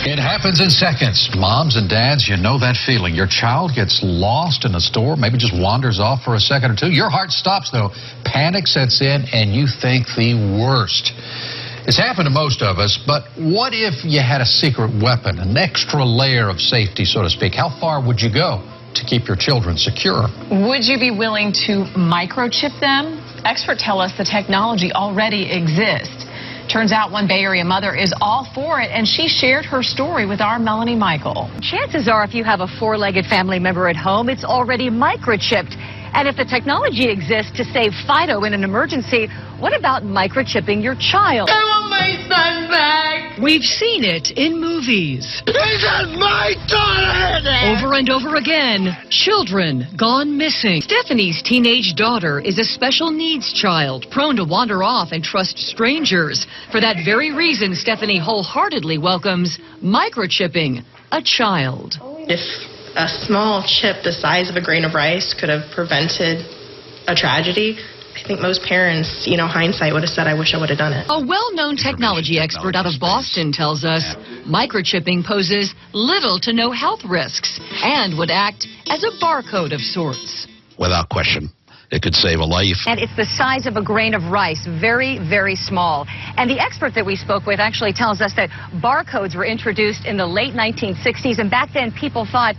It happens in seconds. Moms and dads, you know that feeling. Your child gets lost in a store, maybe just wanders off for a second or two. Your heart stops, though. Panic sets in, and you think the worst. It's happened to most of us, but what if you had a secret weapon, an extra layer of safety, so to speak? How far would you go to keep your children secure? Would you be willing to microchip them? Experts tell us the technology already exists. Turns out one Bay Area mother is all for it, and she shared her story with our Melanie Michael. Chances are if you have a four-legged family member at home, it's already microchipped. And if the technology exists to save Fido in an emergency, what about microchipping your child? I want my son back. We've seen it in movies. This is my daughter. Over and over again, children gone missing. Stephanie's teenage daughter is a special needs child, prone to wander off and trust strangers. For that very reason, Stephanie wholeheartedly welcomes microchipping a child. If a small chip the size of a grain of rice could have prevented a tragedy, I think most parents, hindsight would have said, I wish I would have done it. A well-known technology expert out of Boston tells us microchipping poses little to no health risks and would act as a barcode of sorts. Without question, it could save a life. And it's the size of a grain of rice, very, very small. And the expert that we spoke with actually tells us that barcodes were introduced in the late 1960s, and back then people thought,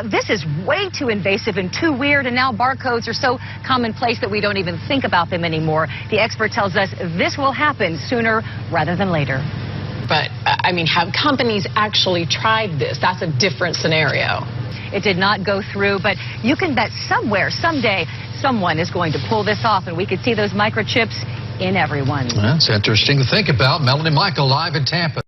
this is way too invasive and too weird, and now barcodes are so commonplace that we don't even think about them anymore. The expert tells us this will happen sooner rather than later. But, have companies actually tried this? That's a different scenario. It did not go through, but you can bet somewhere, someday, someone is going to pull this off, and we could see those microchips in everyone. That's interesting to think about. Melanie Michael live in Tampa.